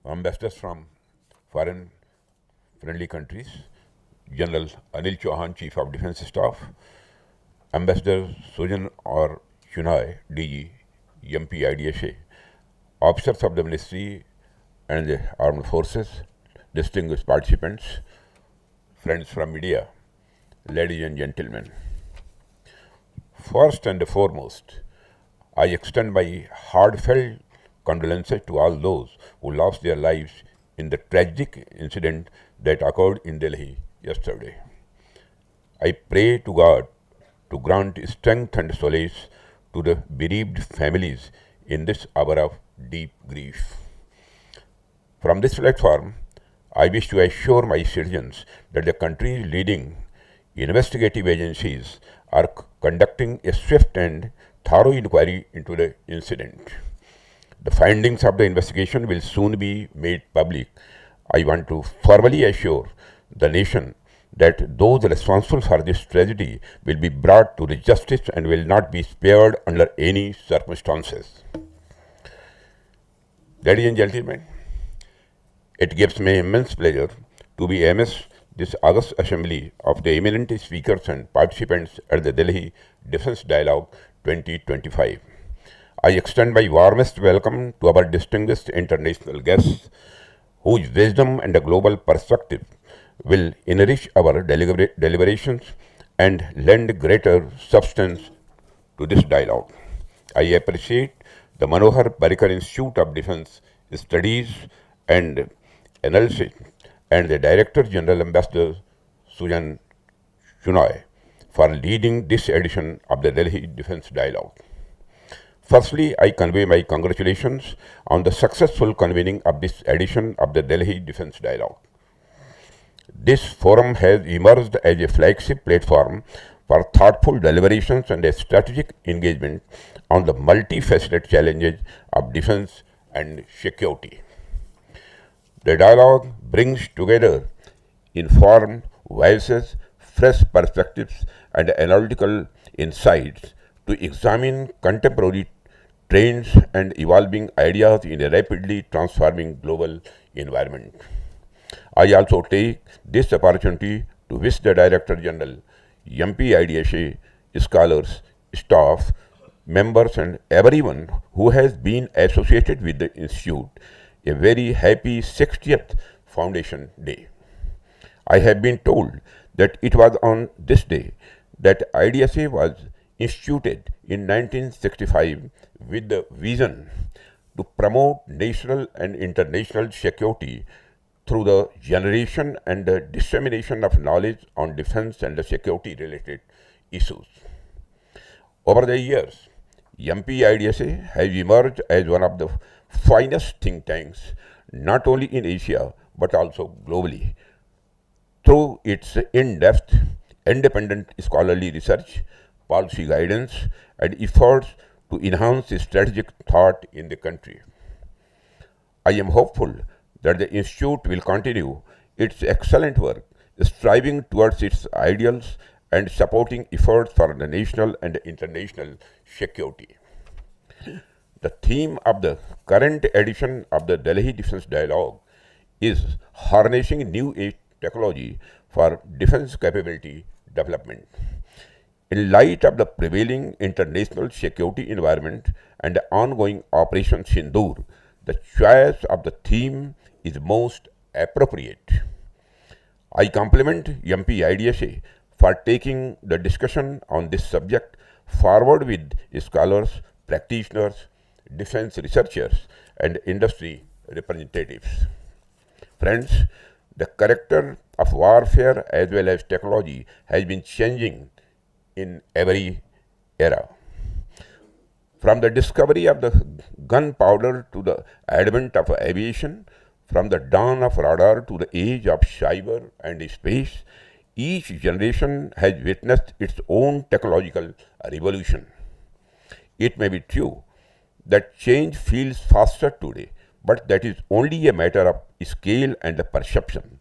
ambassadors from foreign friendly countries, General Anil Chauhan, Chief of Defence Staff, Ambassador Sujan or Chunai, DG, MP IDSA, officers of the Ministry and the Armed Forces, distinguished participants, friends from media, ladies and gentlemen. First and foremost, I extend my heartfelt condolences to all those who lost their lives in the tragic incident that occurred in Delhi yesterday. I pray to God to grant strength and solace to the bereaved families in this hour of deep grief. From this platform, I wish to assure my citizens that the country's leading investigative agencies are conducting a swift and thorough inquiry into the incident. The findings of the investigation will soon be made public. I want to formally assure the nation that those responsible for this tragedy will be brought to the justice and will not be spared under any circumstances. Ladies and gentlemen, it gives me immense pleasure to be amidst this August Assembly of the eminent speakers and participants at the Delhi Defence Dialogue 2025. I extend my warmest welcome to our distinguished international guests, whose wisdom and a global perspective will enrich our deliberations and lend greater substance to this dialogue. I appreciate the Manohar Parrikar Institute of Defence Studies and Analysis and the Director General Ambassador Sujan Chunai for leading this edition of the Delhi Defence Dialogue. Firstly, I convey my congratulations on the successful convening of this edition of the Delhi Defence Dialogue. This forum has emerged as a flagship platform for thoughtful deliberations and a strategic engagement on the multifaceted challenges of defense and security. The dialogue brings together informed voices, fresh perspectives, and analytical insights to examine contemporary trends and evolving ideas in a rapidly transforming global environment. I also take this opportunity to wish the Director General, MP IDSA, scholars, staff, members, and everyone who has been associated with the Institute a very happy 60th Foundation Day. I have been told that it was on this day that IDSA was instituted in 1965 with the vision to promote national and international security through the generation and the dissemination of knowledge on defense and security related issues. Over the years, MP IDSA has emerged as one of the finest think tanks, not only in Asia but also globally, through its in-depth, independent scholarly research, policy guidance, and efforts to enhance strategic thought in the country. I am hopeful that the Institute will continue its excellent work, striving towards its ideals and supporting efforts for the national and international security. The theme of the current edition of the Delhi Defence Dialogue is harnessing new age technology for defense capability development. In light of the prevailing international security environment and the ongoing Operation Sindoor, the choice of the theme is most appropriate. I compliment MP IDSA for taking the discussion on this subject forward with scholars, practitioners, defense researchers, and industry representatives. Friends, the character of warfare as well as technology has been changing in every era. From the discovery of the gunpowder to the advent of aviation, from the dawn of radar to the age of cyber and space, each generation has witnessed its own technological revolution. It may be true that change feels faster today, but that is only a matter of scale and perception.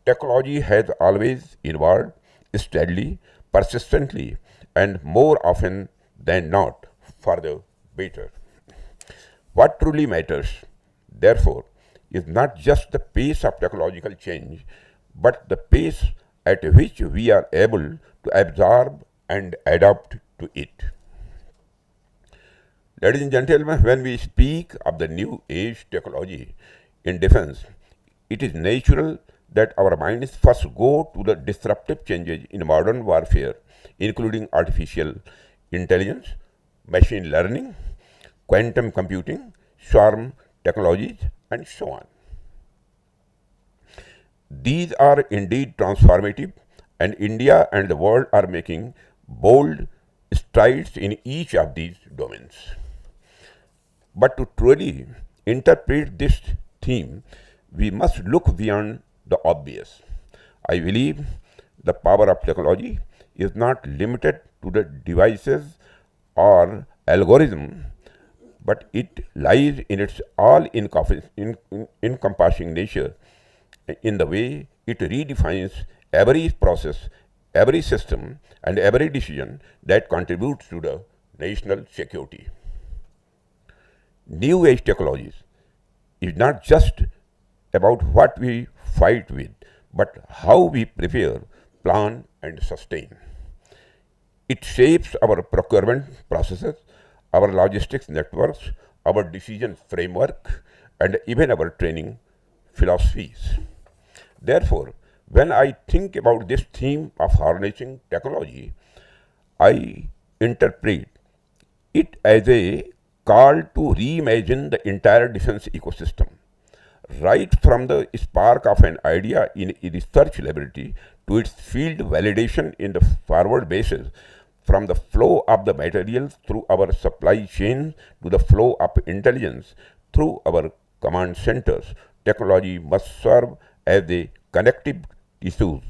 Technology has always evolved steadily, persistently, and more often than not for the better. What truly matters, therefore, is not just the pace of technological change, but the pace at which we are able to absorb and adapt to it. Ladies and gentlemen, when we speak of the new age technology in defense, it is natural that our minds first go to the disruptive changes in modern warfare, including artificial intelligence, machine learning, quantum computing, swarm technologies, and so on. These are indeed transformative, and India and the world are making bold strides in each of these domains. But to truly interpret this theme, we must look beyond the obvious. I believe the power of technology is not limited to the devices or algorithm, but it lies in its all-encompassing nature, in the way it redefines every process, every system, and every decision that contributes to the national security. New age technologies is not just about what we fight with, but how we prepare, plan, and sustain. It shapes our procurement processes, our logistics networks, our decision framework, and even our training philosophies. Therefore, when I think about this theme of harnessing technology, I interpret it as a call to reimagine the entire defense ecosystem, right from the spark of an idea in a research laboratory to its field validation in the forward bases, from the flow of the materials through our supply chain to the flow of intelligence through our command centers. Technology must serve as a connective tissue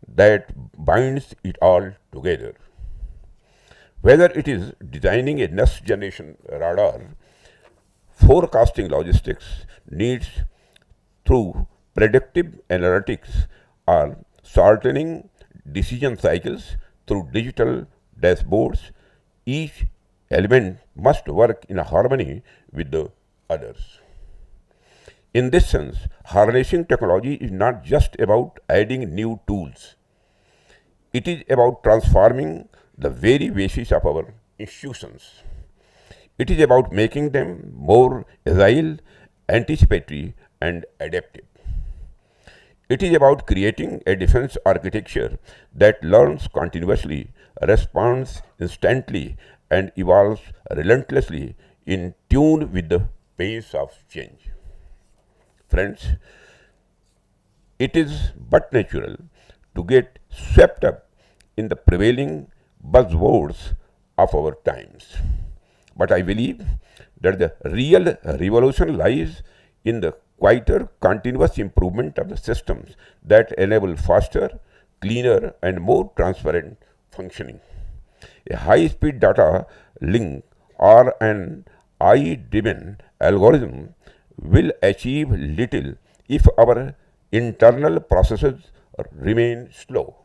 that binds it all together. Whether it is designing a next generation radar, forecasting logistics needs through predictive analytics, or shortening decision cycles through digital dashboards, each element must work in harmony with the others. In this sense, harnessing technology is not just about adding new tools. It is about transforming the very basis of our institutions. It is about making them more agile, anticipatory, and adaptive. It is about creating a defense architecture that learns continuously, responds instantly, and evolves relentlessly in tune with the pace of change. Friends, it is but natural to get swept up in the prevailing buzzwords of our times. But I believe that the real revolution lies in the quieter, continuous improvement of the systems that enable faster, cleaner, and more transparent functioning. A high-speed data link or an AI-driven algorithm will achieve little if our internal processes remain slow.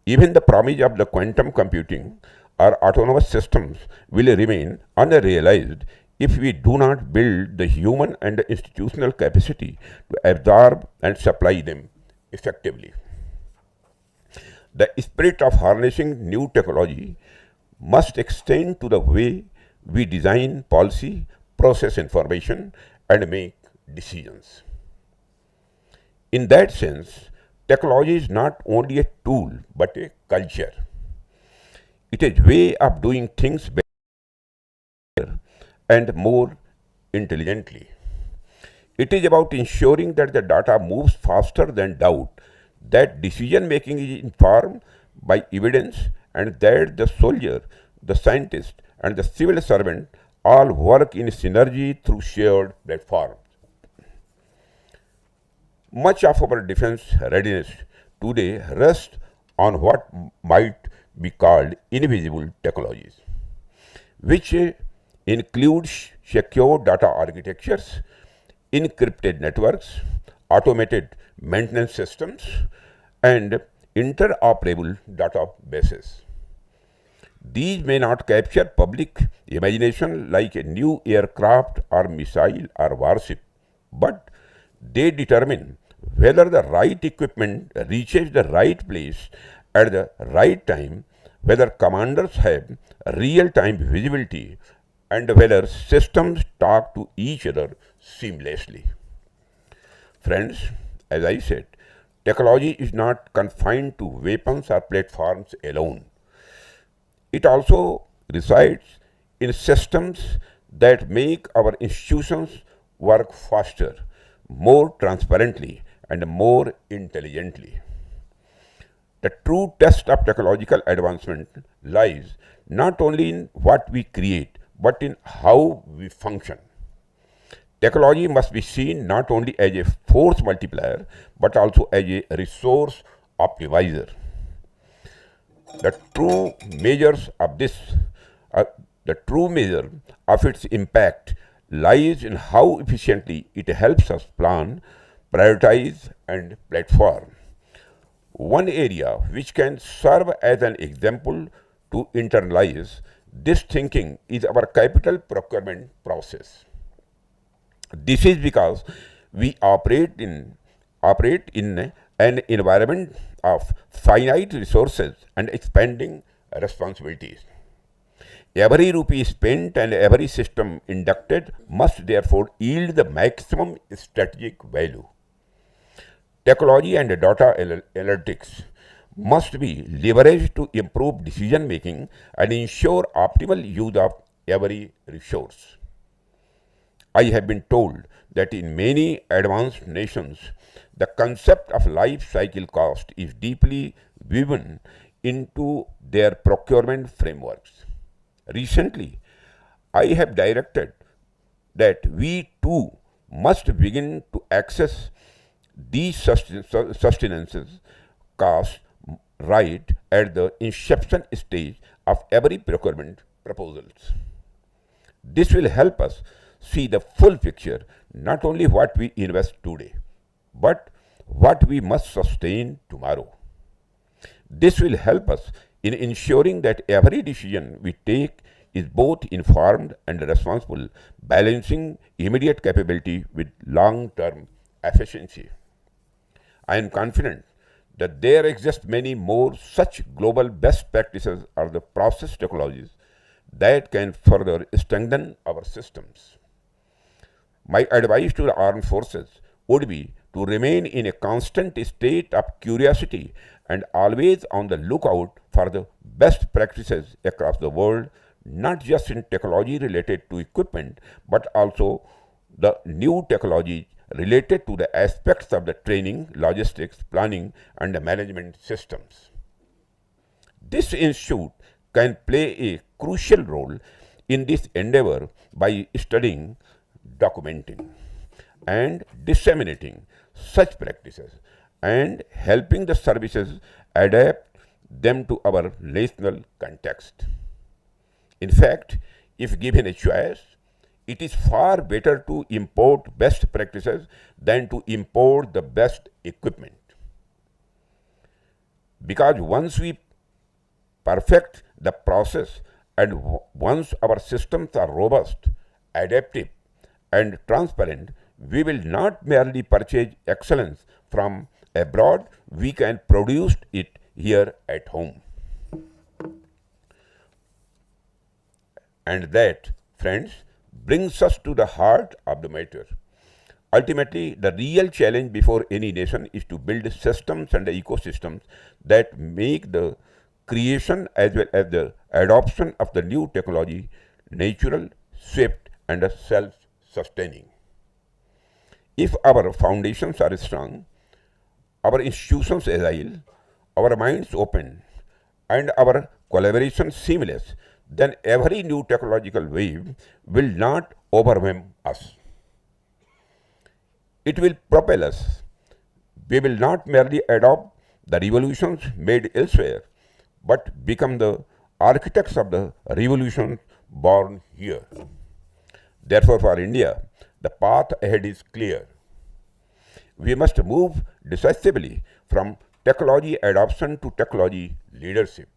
Even the promise of the quantum computing or autonomous systems will remain unrealized if we do not build the human and the institutional capacity to absorb and supply them effectively. The spirit of harnessing new technology must extend to the way we design policy, process information, and make decisions. In that sense, technology is not only a tool but a culture. It is a way of doing things better and more intelligently. It is about ensuring that the data moves faster than doubt, that decision making is informed by evidence, and that the soldier, the scientist, and the civil servant all work in synergy through shared platforms. Much of our defense readiness today rests on what might be called invisible technologies, which includes secure data architectures, encrypted networks, automated maintenance systems, and interoperable databases. These may not capture public imagination like a new aircraft or missile or warship, but they determine whether the right equipment reaches the right place at the right time, whether commanders have real time visibility, and whether systems talk to each other seamlessly. Friends, as I said, technology is not confined to weapons or platforms alone. It also resides in systems that make our institutions work faster, more transparently, and more intelligently. The true test of technological advancement lies not only in what we create, but in how we function. Technology must be seen not only as a force multiplier, but also as a resource optimizer. The true measures of this, uh, the true measure of its impact lies in how efficiently it helps us plan, prioritize, and platform. One area which can serve as an example to internalize this thinking is our capital procurement process. This is because we operate in an environment of finite resources and expanding responsibilities. Every rupee spent and every system inducted must therefore yield the maximum strategic value. Technology and data analytics must be leveraged to improve decision making and ensure optimal use of every resource. I have been told that in many advanced nations, the concept of life cycle cost is deeply woven into their procurement frameworks. Recently, I have directed that we too must begin to access these sustenances costs right at the inception stage of every procurement proposals. This will help us see the full picture, not only what we invest today, but what we must sustain tomorrow. This will help us in ensuring that every decision we take is both informed and responsible, balancing immediate capability with long term efficiency. I am confident that there exist many more such global best practices or the process technologies that can further strengthen our systems. My advice to the armed forces would be to remain in a constant state of curiosity and always on the lookout for the best practices across the world, not just in technology related to equipment, but also the new technology related to the aspects of the training, logistics, planning, and the management systems. This institute can play a crucial role in this endeavor by studying, documenting, and disseminating such practices and helping the services adapt them to our national context. In fact, if given a choice, it is far better to import best practices than to import the best equipment. Because once we perfect the process and once our systems are robust, adaptive, and transparent, we will not merely purchase excellence from abroad, we can produce it here at home. And that, friends, brings us to the heart of the matter. Ultimately, the real challenge before any nation is to build systems and ecosystems that make the creation as well as the adoption of the new technology natural, swift, and self-sustaining. If our foundations are strong, our institutions agile, our minds open, and our collaboration seamless, then every new technological wave will not overwhelm us. It will propel us. We will not merely adopt the revolutions made elsewhere, but become the architects of the revolutions born here. Therefore, for India, the path ahead is clear. We must move decisively from technology adoption to technology leadership.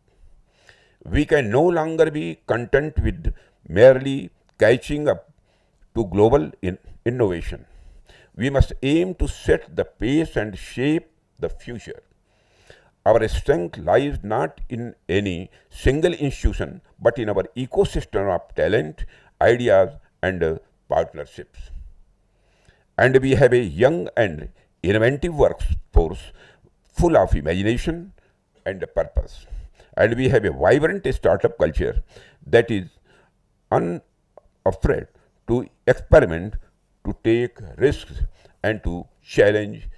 We can no longer be content with merely catching up to global innovation. We must aim to set the pace and shape the future. Our strength lies not in any single institution, but in our ecosystem of talent, ideas, and partnerships. And we have a young and inventive workforce full of imagination and purpose. And we have a vibrant startup culture that is unafraid to experiment, to take risks, and to challenge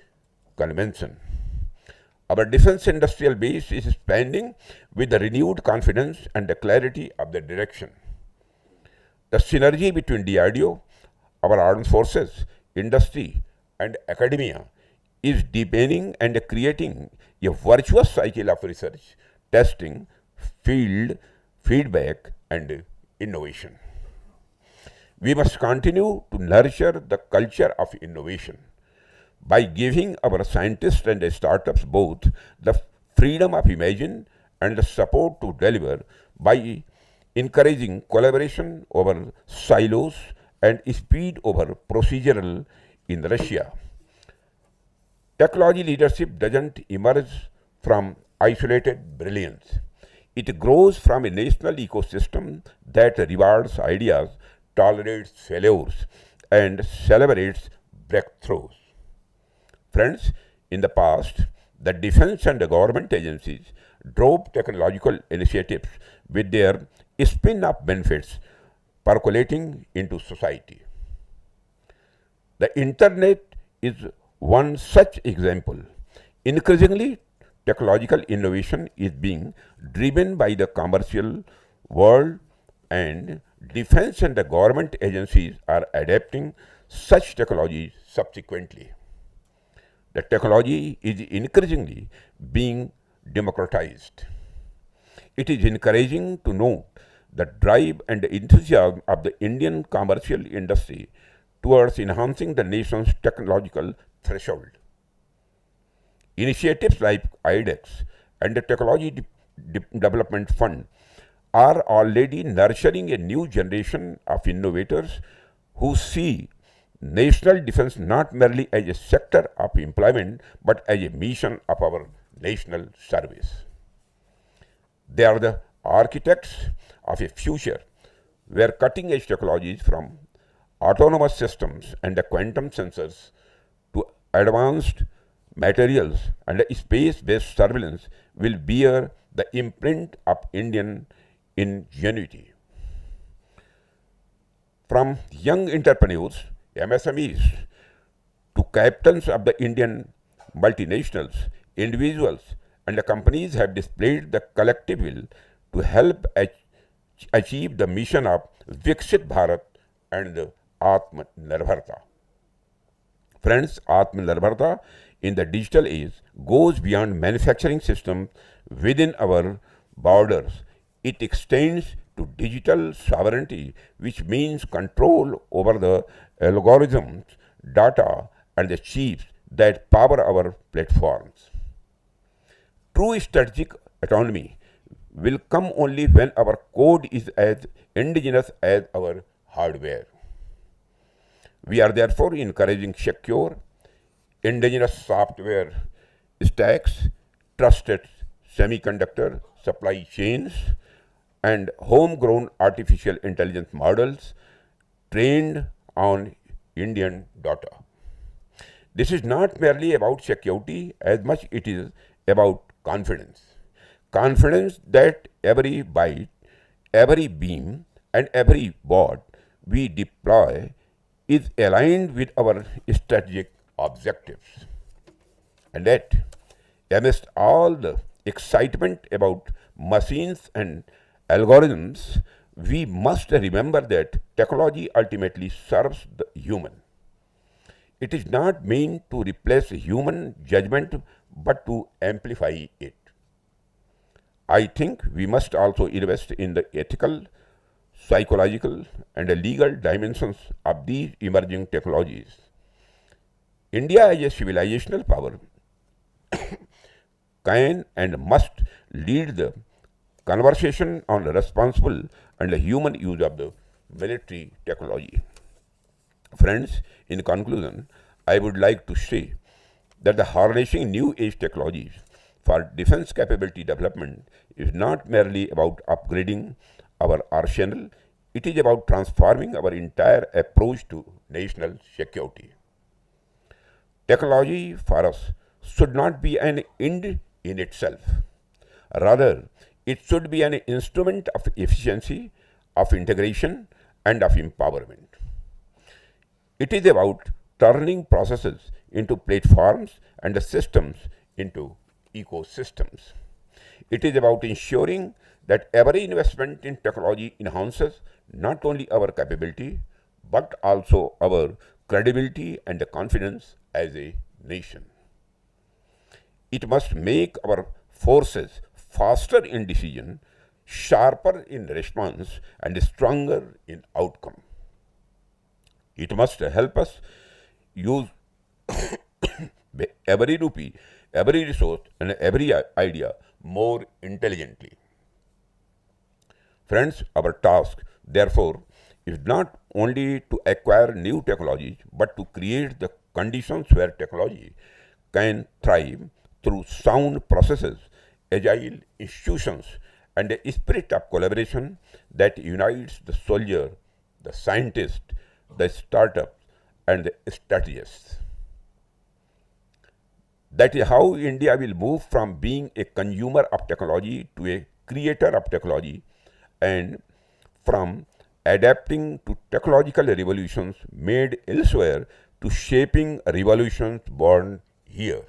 convention. Our defense industrial base is expanding with the renewed confidence and the clarity of the direction. The synergy between DRDO, our armed forces, industry, and academia is deepening and creating a virtuous cycle of research, testing, field feedback, and innovation. We must continue to nurture the culture of innovation by giving our scientists and startups both the freedom of imagine and the support to deliver, by encouraging collaboration over silos and speed over procedural inertia. Technology leadership doesn't emerge from isolated brilliance. It grows from a national ecosystem that rewards ideas, tolerates failures, and celebrates breakthroughs. Friends, in the past, the defense and the government agencies drove technological initiatives with their spin off benefits percolating into society. The internet is one such example. Increasingly, technological innovation is being driven by the commercial world, and defense and the government agencies are adapting such technologies subsequently. The technology is increasingly being democratized. It is encouraging to note the drive and enthusiasm of the Indian commercial industry towards enhancing the nation's technological threshold. Initiatives like IDEX and the Technology Development Fund are already nurturing a new generation of innovators who see national defense not merely as a sector of employment but as a mission of our national service. They are the architects of a future where cutting edge technologies from autonomous systems and the quantum sensors to advanced materials and space based surveillance will bear the imprint of Indian ingenuity. From young entrepreneurs, MSMEs, to captains of the Indian multinationals, individuals and the companies have displayed the collective will to help achieve the mission of Viksit Bharat and Atmanirbharta. Friends, Atmanirbharta in the digital age goes beyond manufacturing systems within our borders. It extends to digital sovereignty, which means control over the algorithms, data, and the chips that power our platforms. True strategic autonomy will come only when our code is as indigenous as our hardware. We are therefore encouraging secure, indigenous software stacks, trusted semiconductor supply chains, and homegrown artificial intelligence models trained on Indian data. This is not merely about security as much it is about confidence. Confidence that every byte, every beam, and every bot we deploy is aligned with our strategic objectives. And yet, amidst all the excitement about machines and algorithms, we must remember that technology ultimately serves the human. It is not meant to replace human judgment but to amplify it. I think we must also invest in the ethical, psychological, and the legal dimensions of these emerging technologies. India as a civilizational power can and must lead the conversation on the responsible and the human use of the military technology. Friends, in conclusion, I would like to say that the harnessing new age technologies for defense capability development is not merely about upgrading our arsenal, it is about transforming our entire approach to national security. Technology for us should not be an end in itself. Rather, it should be an instrument of efficiency, of integration, and of empowerment. It is about turning processes into platforms and the systems into ecosystems. It is about ensuring that every investment in technology enhances not only our capability but also our credibility and confidence as a nation. It must make our forces faster in decision, sharper in response, and stronger in outcome. It must help us use every rupee, every resource, and every idea more intelligently. Friends, our task, therefore, is not only to acquire new technologies, but to create the conditions where technology can thrive through sound processes, agile institutions, and a spirit of collaboration that unites the soldier, the scientist, the startup, and the strategists. That is how India will move from being a consumer of technology to a creator of technology, and from adapting to technological revolutions made elsewhere to shaping revolutions born here.